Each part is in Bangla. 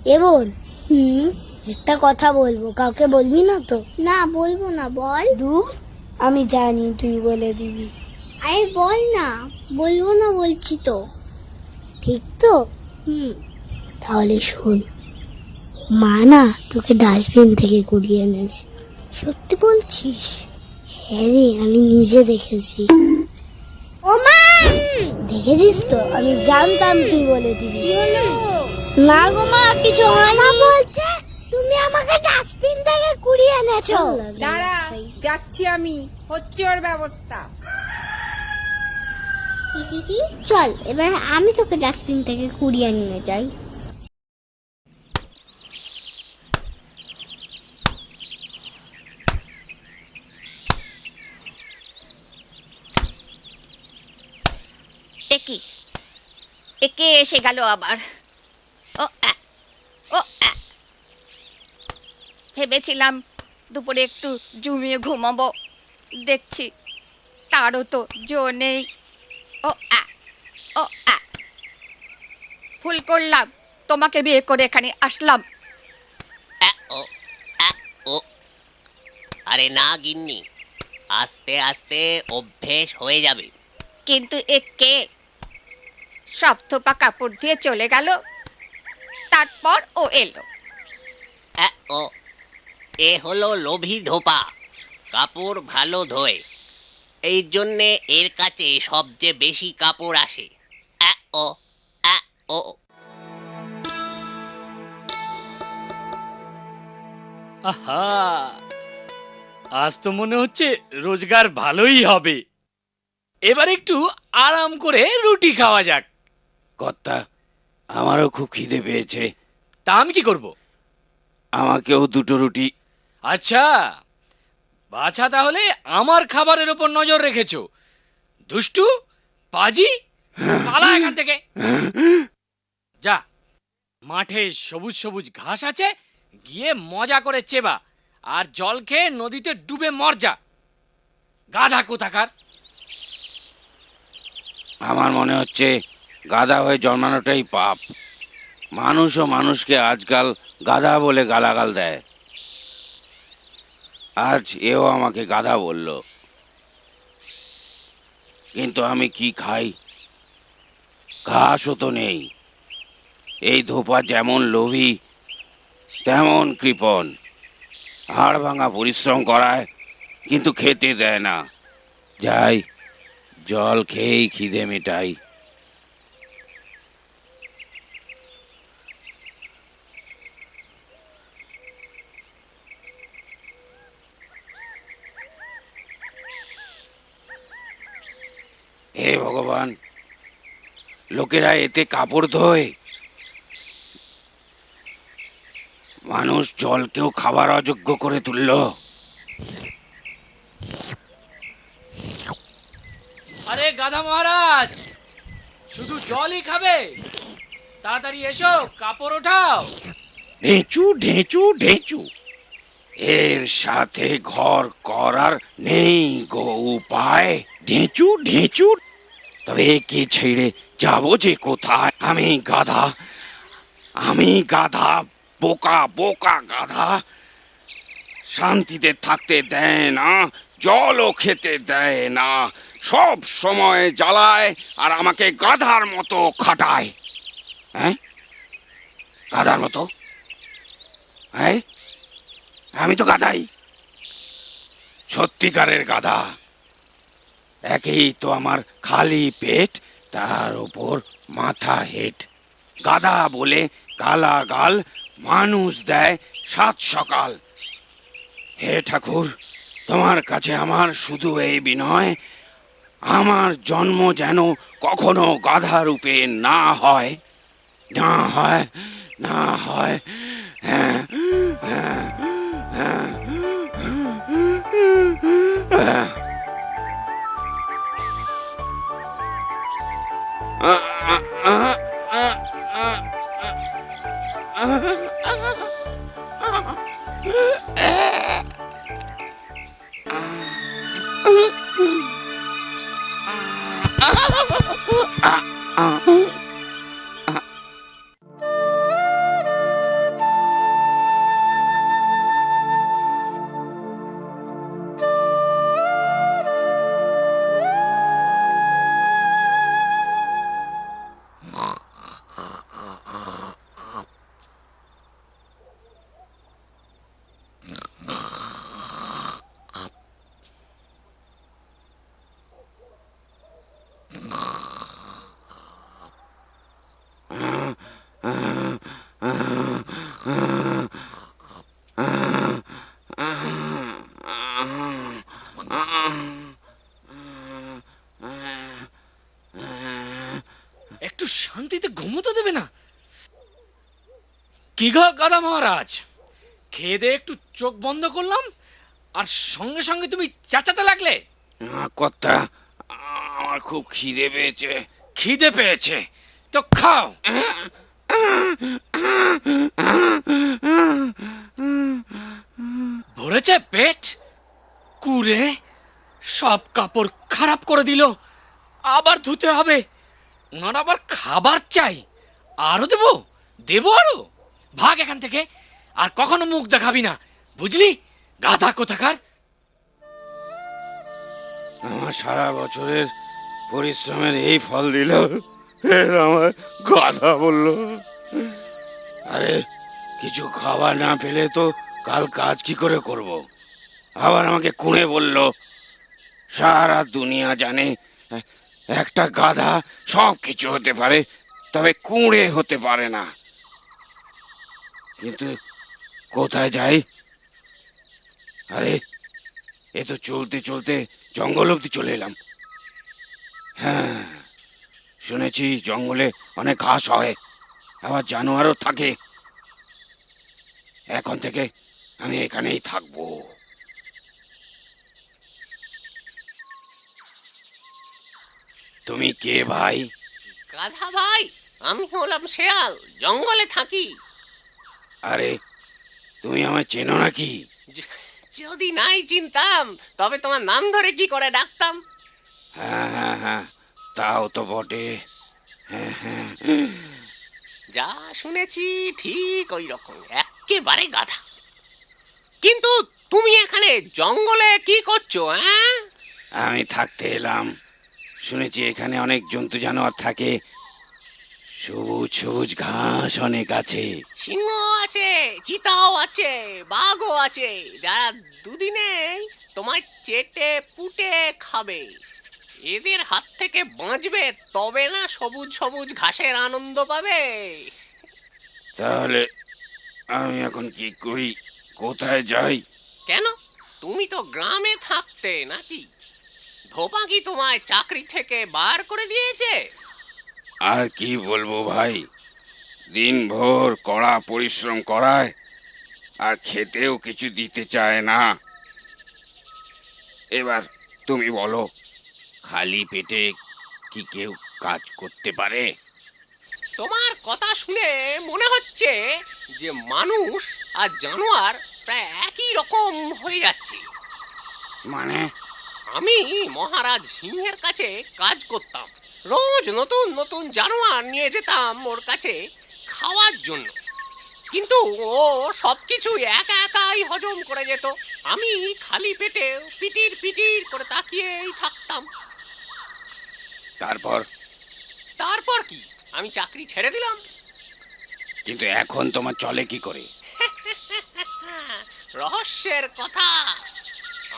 এ বোন, একটা কথা বলবো, কাউকে বলবি না তো? না, বলবো না, বল। আমি জানি তুই বলে দিবি। আরে বল না। বলবো না বলছি তো। ঠিক তো? তাহলে শোন, মা না তোকে ডাস্টবিন থেকে কুড়িয়ে এনেছে। সত্যি বলছিস? হ্যাঁ রে, আমি নিজে দেখেছি। ও মা! দেখেছিস তো? আমি জানতাম তুই বলে দিবি। না গো মা, কিছু হয়নি। বলছে তুমি আমাকে ডাস্টবিন থেকে কুড়িয়ে এনেছো। দাঁড়া, যাচ্ছি আমি, হচ্ছে ওর ব্যবস্থা। চল, এবার আমি তোকে ডাস্টবিন থেকে কুড়িয়ে নিয়ে যাই। একে একে এসে গেল আবার। ও ও ভেবেছিলাম দুপুরে একটু জমিয়ে ঘুমাবো, দেখছি তারও তো জো নেই। ও ও ভুল করলাম, তোমাকে বিয়ে করে এখানে আসলাম। ও ও আরে না গিন্নি, আস্তে আস্তে অভ্যেস হয়ে যাবে। কিন্তু একে সব থোপা কাপড় দিয়ে চলে গেল, তারপর ও এলো। ও এ হলো লোভী ধোপা, কাপড় ভালো ধোয়, এই জন্যে এর কাছে সবচেয়ে বেশি কাপড় আসে। ও ও আহা, আজ তো মনে হচ্ছে রোজগার ভালোই হবে। এবার একটু আরাম করে রুটি খাওয়া যাক। কর্তা, আমারও খুব খিদে পেয়েছে। তা আমি কি করব? আমাকেও দুটো রুটি। আচ্ছা বাছা, তাহলে আমার খাবারের ওপর নজর রেখেছো? দুষ্টু পাজি, পালা এখান থেকে। যা, মাঠে সবুজ সবুজ ঘাস আছে, গিয়ে মজা করে চেবা, আর জল খেয়ে নদীতে ডুবে মর যা, গাধা কোথাকার। আমার মনে হচ্ছে গাধা হয়ে জন্মানোটাই পাপ। মানুষও মানুষকে আজকাল গাধা বলে গালাগাল দেয়। আজ এও আমাকে গাধা বলল, কিন্তু আমি কি খাই? ঘাসও তো নেই। এই ধোপা যেমন লোভী তেমন কৃপণ। হাড় ভাঙা পরিশ্রম করায়, কিন্তু খেতে দেয় না। যাই, জল খেয়েই খিদে মেটাই। হে ভগবান, লোকেরা এতে কাপড় ধোয়, মানুষ জলকেও খাবার অযোগ্য করে তুলল। আরে গাধা মহারাজ, শুধু জলই খাবে? তাড়াতাড়ি এসো, কাপড় ওঠাও। ঢেঁচু ঢেঁচু ঢেঁচু, এর সাথে ঘর করার নেই গো উপায়। ঢেঁচু ঢেঁচু, তবে একে ছেড়ে যাবো যে কোথায়? আমি গাধা, বোকা বোকা গাধা। শান্তিতে থাকতে দেয় না, জলও খেতে দেয় না, সব সময় জ্বালায় আর আমাকে গাধার মতো খাটায়। হ্যাঁ, গাধার মতো? হ্যাঁ, আমি তো গাধাই, সত্যিকারের গাধা। একেই তো আমার খালি পেট, তার উপর মাথা হেট। গাধা বলে গালাগাল মানুষ দেয় সাত সকাল। হে ঠাকুর, তোমার কাছে আমার শুধু এই বিনয়, আমার জন্ম যেন কখনো গাধা রূপে না হয়, না হয়, না হয়। হ্যাঁ, হ্যাঁ, হ্যাঁ, হ্যাঁ। একটু শান্তিতে ঘুমোতে দেবে না? কি গো গাধা মহারাজ, খেয়ে দিয়ে একটু চোখ বন্ধ করলাম আর সঙ্গে সঙ্গে তুমি চেঁচাতে লাগলে। কর্তা, আমার খুব খিদে পেয়েছে। খিদে পেয়েছে তো খাও। ভরেছে পেট? কুড়ে সব কাপড় খারাপ করে দিল, আবার ধুতে হবে। ওনার আবার খাবার চাই, আরো দেবো দেবো আরো। ভাগ এখান থেকে, আর কখনো মুখ দেখাবি না, বুঝলি গাধা কোথাকার। আমার সারা বছরের পরিশ্রমের এই ফল দিল, এর আমার গাধা বলল। আরে কিছু খাবার না পেলে তো কাল কাজ কি করে করব? আবার আমাকে কুঁড়ে বলল। সারা দুনিয়া জানে একটা গাধা সব কিছু হতে পারে, তবে কুঁড়ে হতে পারে না। কিন্তু কোথায় যাই? আরে এ তো চলতে চলতে জঙ্গল অব্দি চলে এলাম। হ্যাঁ, শুনেছি জঙ্গলে অনেক ঘাস হয়, আবার জানোয়ারও থাকে। এখন থেকে আমি এখানেই থাকবো। তুমি কে ভাই? গাধা ভাই, আমি হলাম শেয়াল, জঙ্গলে থাকি। আরে তুমি আমায় চেনো নাকি? যদি নাই চিনতাম তবে তোমার নাম ধরে কি করে ডাকতাম? হ্যাঁ হ্যাঁ হ্যাঁ, তাও তো বটে। হ্যাঁ হ্যাঁ, যা শুনেছি ঠিক ওই রকম, একেবারে গাধা। কিন্তু তুমি এখানে জঙ্গলে কি করছো? হ্যাঁ, আমি থাকতে এলাম। শুনেছি এখানে অনেক জন্তু জানোয়ার থাকে, সবুজ সবুজ ঘাস অনেক আছে। সিংহ আছে, চিতাও আছে, বাঘও আছে, যারা দুদিনে তোমায় চেটে পুটে খাবে। এদের হাত থেকে বাঁচবে তবে না সবুজ সবুজ ঘাসের আনন্দ পাবে। তাহলে আমি এখন কি করি? কোথায় যাই? কেন, তুমি তো গ্রামে থাকতে নাকি? ধোপা কি তোমায় চাকরি থেকে বার করে দিয়েছে? আর কি বলবো ভাই, দিনভর কড়া পরিশ্রম করায় আর খেতেও কিছু দিতে চায় না। এবার তুমি বলো, খালি পেটে কি কেউ কাজ করতে পারে? তোমার কথা শুনে মনে হচ্ছে যে মানুষ আর জানোয়ার প্রায় একই রকম হয়ে যাচ্ছে। মানে? আমি মহারাজ সিংহের কাছে কাজ করতাম, রোজ নতুন নতুন জানোয়ার নিয়ে যেতাম ওর কাছে খাওয়ার জন্য, কিন্তু ও সবকিছু একা একাই হজম করে যেত। আমি খালি পেটে পিটির পিটির করে তাকিয়েই থাকতাম। তারপর? তারপর কি, আমি চাকরি ছেড়ে দিলাম। কিন্তু এখন তোমার চলে কি করে? রহস্যের কথা।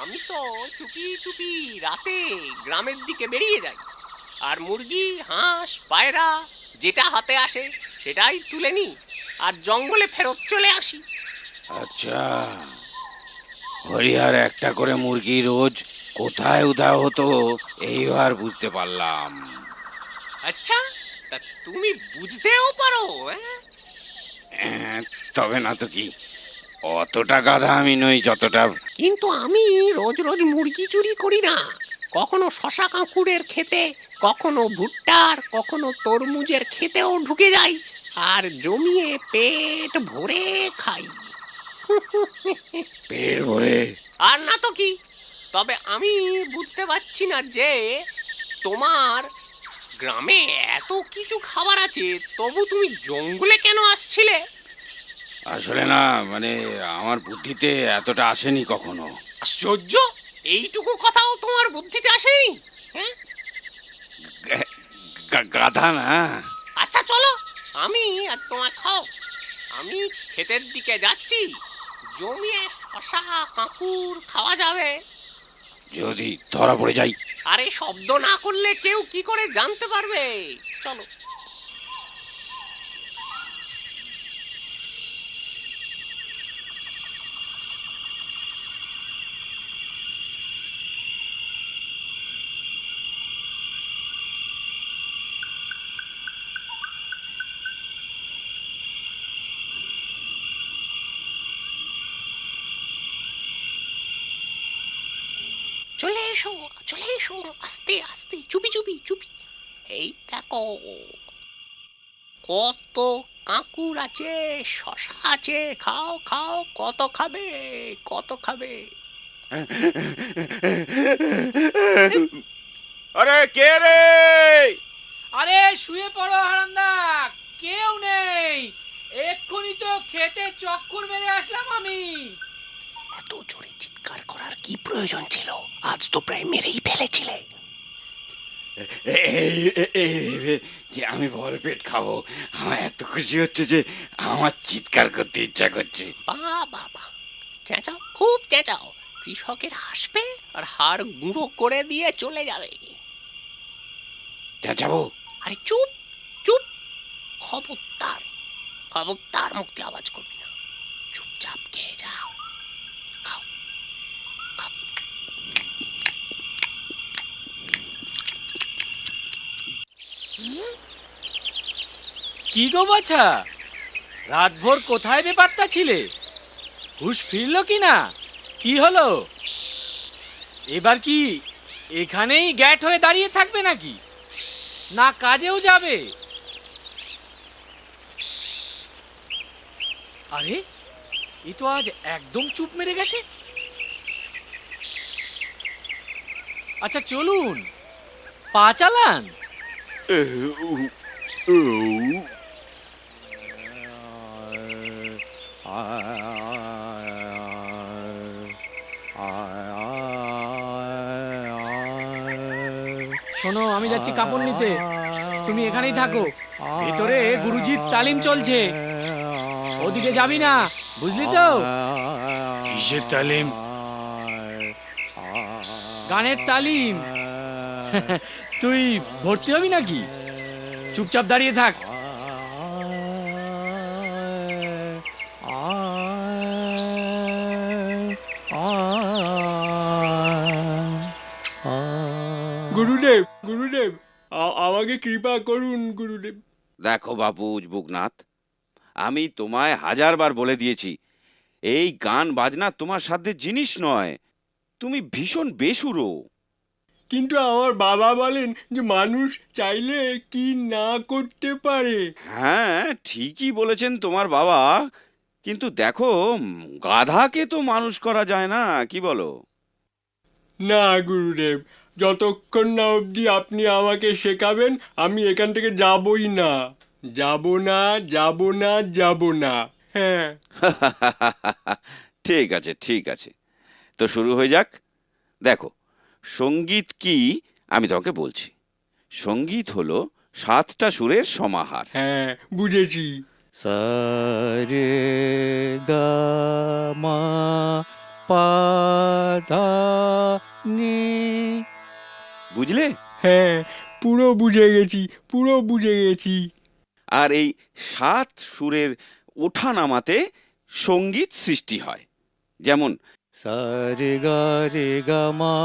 আমি তো চুপি চুপি রাতে গ্রামের দিকে বেরিয়ে যাই, আর মুরগি, হাঁস, পায়রা যেটা হাতে আসে সেটাই তুলে নিই, আর জঙ্গলে ফেরত চলে আসি। আচ্ছা, হরিহার একটা করে মুরগি রোজ কোথায় উধাও হতো এইবার বুঝতে পারলাম। আচ্ছা, তা তুমি বুঝতেও পারো? তবে না তো কি, অতটা গাধা আমি নই যতটা। কিন্তু আমি রোজ রোজ মুরগি চুরি করি না। কখনো শশা কাঁকুড়ের খেতে, কখনো ভুট্টার, কখনো তরমুজের খেতেও ঢুকে যাই, আর জমিয়ে পেট ভরে খাই। পেট ভরে? আর না তো কি। তবে আমি বুঝতে পারছি না যে তোমার গ্রামে এত কিছু খাবার আছে, তবু তুমি জঙ্গলে কেন আসছিলে? আসলে না, মানে আমার বুদ্ধিতে এতটা আসেনি কখনো। আশ্চর্য, এইটুকু কথাও তোমার বুদ্ধিতে আসেনি? হ্যাঁ, গাধা না। আচ্ছা চলো, আমি আজ তোমায় খাও। আমি ক্ষেতের দিকে যাচ্ছি, জমিয়ে শশা কাঁকুর খাওয়া যাবে। যদি ধরা পড়ে যাই? আরে শব্দ না করলে কেউ কি করে জানতে পারবে? চলো। চলে এসো, আস্তে আস্তে, চুপি চুপি চুপি। এই দেখো কত কাঁকুর আছে, শশা আছে, খাও খাও, কত খাবে, কত খাবে। আরে কে রে? আরে শুয়ে পড়ো হারান্দা, কেউ নেই। এক্ষুনি তো খেতে চক্কর মেরে আসলাম আমি। এত জোরে চিৎকার করার কি প্রয়োজন ছিল? আজ তো প্রায় মেরেই ফেলেছিলে। যে আমি ভর পেট খাবো, আমার এত খুশি হচ্ছে যে আমার চিৎকার করতে ইচ্ছা করছে। বাবা, চেঁচাও, খুব চেঁচাও, কৃষকের হাসবে আর হাড় গুঁড়ো করে দিয়ে চলে যাবে। চেঁচাবো? আরে চুপ চুপ, খবরদার খবরদার মুক্তি আওয়াজ করবি না, চুপচাপ খেয়ে যা, খাও খাও। কি গো বাছা, রাতভর কোথায় বেপাত্তা ছিলে? হুশ ফিরল কি না? কি হলো? এবার কি এখানেই গ্যাট হয়ে দাঁড়িয়ে থাকবে নাকি, না কাজেও যাবে? আরে এ তো আজ একদম চুপ মেরে গেছে। আচ্ছা চলুন, পা চালান। শোনো, আমি যাচ্ছি কাপড় নিতে, তুমি এখানেই থাকো। ভেতরে গুরুজির তালিম চলছে, ওদিকে যাবি না, বুঝলি তো? কিসের তালিম? গানের তালিম। তুই ভর্তি হবি নাকি? চুপচাপ দাঁড়িয়ে থাক। গুরুদেব, গুরুদেব, আমাকে কৃপা করুন গুরুদেব। দেখো বাপু উজবুকনাথ, আমি তোমায় 1000 বার বলে দিয়েছি, এই গান বাজনা তোমার সাধ্যের জিনিস নয়। তুমি ভীষণ বেসুরো। কিন্তু আমার বাবা বলেন যে মানুষ চাইলে কি না করতে পারে। হ্যাঁ, ঠিকই বলেছেন তোমার বাবা, কিন্তু দেখো গাধাকে তো মানুষ করা যায় না, কি বলো? না গুরুদেব, যতক্ষণ না অবধি আপনি আমাকে শেখাবেন আমি এখান থেকে যাবই না, যাব না, যাব না, যাব না। হ্যাঁ। ঠিক আছে ঠিক আছে, তো শুরু হয়ে যাক। দেখো, সঙ্গীত কি আমি তোমাকে বলছি। সঙ্গীত হলো 7টা সুরের সমাহার। হ্যাঁ, বুঝেছি। সারে গা মা পা ধা নি। বুঝলে? হ্যাঁ, পুরো বুঝে গেছি, পুরো বুঝে গেছি। আর এই 7 সুরের ওঠা নামাতে সঙ্গীত সৃষ্টি হয়। যেমন সারে গা রে গা মা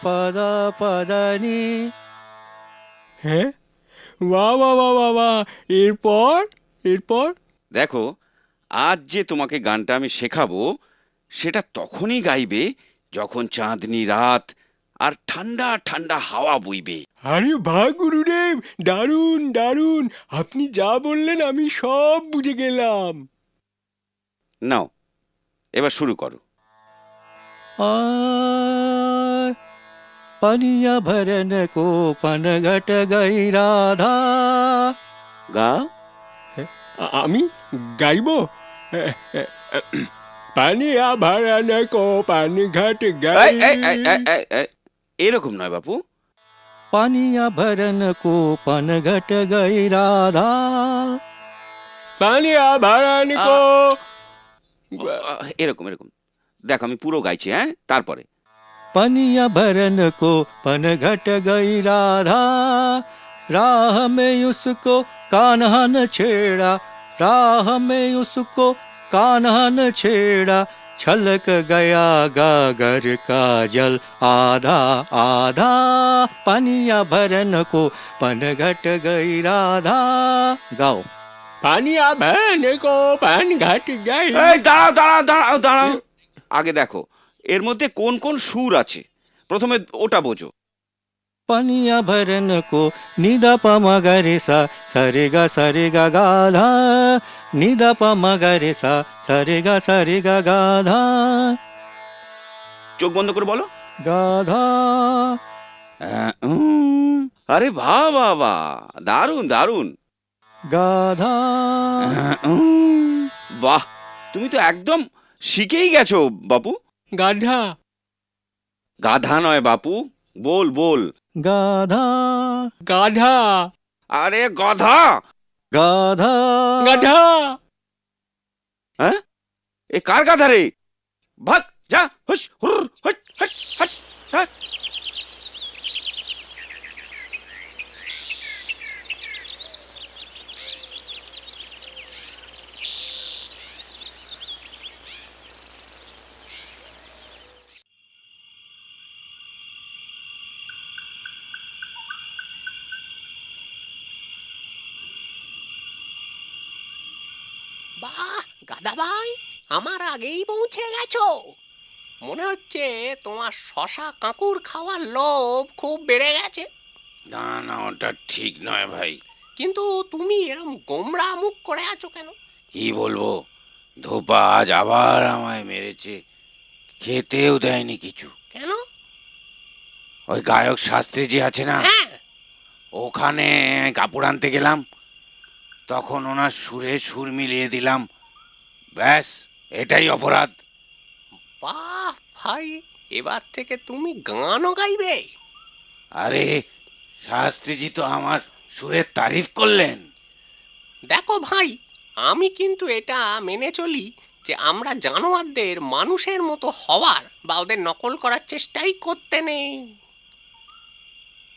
পা দা নি। হ্যাঁ, বাহ বাহ বাহ বাহ বাহ। এরপর এরপর দেখো, আজ যে তোমাকে গানটা আমি শেখাবো সেটা তখনই গাইবে যখন চাঁদনি রাত আর ঠান্ডা ঠান্ডা হাওয়া বইবে। আরে বাহ গুরুদেব, দারুণ দারুণ, আপনি যা বললেন আমি সব বুঝে গেলাম। নাও, এবার শুরু করো। पनिया भरन को पन घट गई राधा। গাও। আমি গাইবো? পানিয়া ভরান কো পানি ঘাট গাই। এরকম নয় বাপু। पनिया भरन को पन घट गई राधा। পানিয়া ভরান কো। এরকম এরকম। দেখো আমি পুরো গাইছি, হ্যাঁ? তারপরে पनिया भरन को पन घट गई राधा। राह में उसको कान्हा न छेड़ा, राह में उसको कान्हा न छेड़ा। छलक गया गागर का जल आधा आधा। पनिया भरन को पन घट गई राधा। गाओ। পানিয়া ভরান কো পানি ঘাট গাই। এই দাঁড়াও দাঁড়াও দাঁড়াও দাঁড়াও, আগে দেখো এর মধ্যে কোন কোন সুর আছে প্রথমে ওটা বোঝো। पनिया भरन को निदा प मगरे सा सरे गा गाधा निदा प मगरे सा सरे गा गाधा চোখ বন্ধ করে বলো। गाधा আরে বাহ বাহ বাহ, দারুণ দারুণ। गाधा বাহ, তুমি তো একদম শিখেই গেছো বাপু। গাধা। গাধা নয় বাপু, বল বল। गाधा গাধা। আরে গাধা। गाधा গাধা। হ্যাঁ, এ কার গাধা রে? ভাগ যা, হুস হুর হুস হট হট হট। বাহ গাদা ভাই, আমার আগেই পৌঁছে গেছো। মনে হচ্ছে তোমার শশা কাকুর খাওয়ার লোভ খুব বেড়ে গেছে। না না, ওটা ঠিক নয় ভাই। কিন্তু তুমি এরম গোমড়া মুখ করে আছো কেন? কি বলবো, ধোপা আজ আবার আমায় মেরেছে, খেতেও দেয়নি কিছু। কেন? ওই গায়ক শাস্ত্রী যে আছে না, হ্যাঁ, ওখানে কাপড় আনতে গেলাম, তখন ওনার সুরে সুর মিলিয়ে দিলাম, ব্যাস এটাই অপরাধ। বাহ ভাই, এবার থেকে তুমি গানও গাইবে? আরে শাস্ত্রীজি তো আমার সুরের তারিফ করলেন। দেখো ভাই, আমি কিন্তু এটা মেনে চলি যে আমরা জানোয়ারদের মানুষের মতো হওয়ার বা ওদের নকল করার চেষ্টাই করতে নেই।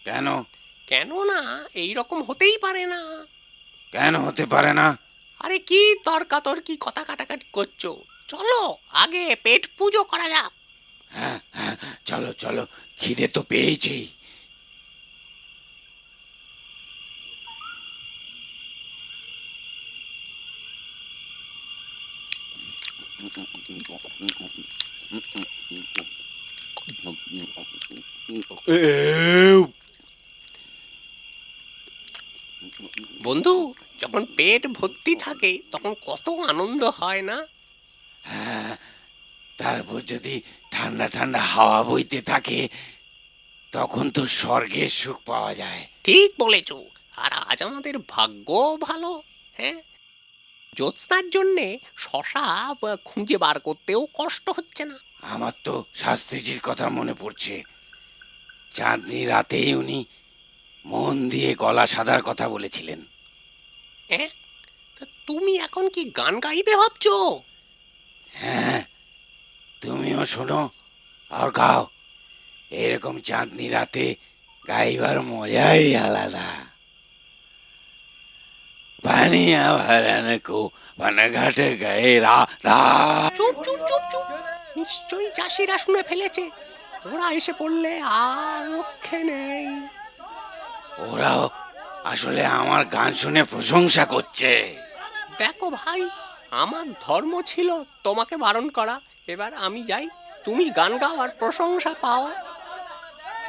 কেন? কেন না, এই রকম হতেই পারে না। কেন হতে পারে না? আরে কি তর্কাতর্কি কথা কাটাকাটি করছো? চলো আগে পেট পুজো করা যাক। হ্যাঁ হ্যাঁ, চলো চলো, খিদে তো পেয়েছি। বন্ধু, যখন পেট ভর্তি থাকে তখন কত আনন্দ হয় না? হ্যাঁ, তারপর যদি ঠান্ডা ঠান্ডা হাওয়া বইতে থাকে, তখন তো স্বর্গের সুখ পাওয়া যায়। ঠিক বলেছো। আর আজ আমাদের ভাগ্য ভালো। হ্যাঁ, জ্যোৎস্নার জন্যে শশা খুঁজে বার করতেও কষ্ট হচ্ছে না। আমার তো শাস্ত্রীজির কথা মনে পড়ছে। চাঁদনি রাতেই উনি মন দিয়ে গলা সাদার কথা বলেছিলেন। হ্যাঁ, তা তুমি এখন কি গান গাইবে ভাবছো? হ্যাঁ, তুমিও শোনো আর গাও। এরকম চাঁদনি রাতে গাইবার মজাই আলাদা। পানিয়া ভরন কো বনঘাট গয়ে রাধা। চুপ চুপ চুপ চুপ, নিশ্চয়ই চাষিরা শুনে ফেলেছে। ওরা এসে পড়লে আর রক্ষে নেই। ওরাও আসলে আমার গান শুনে প্রশংসা করছে। দেখো ভাই, আমার ধর্ম ছিল তোমাকে বারণ করা। এবার আমি যাই, তুমি গান গাও আর প্রশংসা পাও।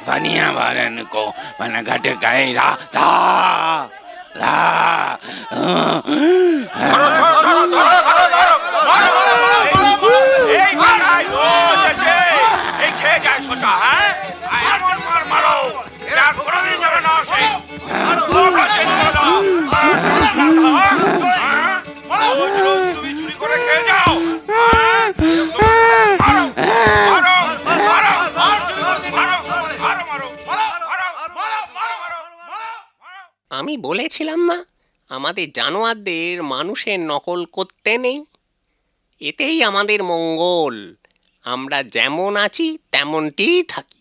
পানিয়া ভরন কো বনঘাট গয়ে রাধা। এই বানাই রোজ এসে এই খেয়ে যায় শশা। হ্যাঁ, মারো, এরা আর কোনোদিন যেন না আসে। তোমরা চেঞ্জ করে দাও। রোজ রোজ তুমি চুরি করে খেয়ে যাও। মারো মারো মারো মারো মারো মারো। আমি বলেছিলাম না, আমাদের জানোয়ারদের মানুষের নকল করতে নেই। এতেই আমাদের মঙ্গল। আমরা যেমন আছি তেমনটিই থাকি।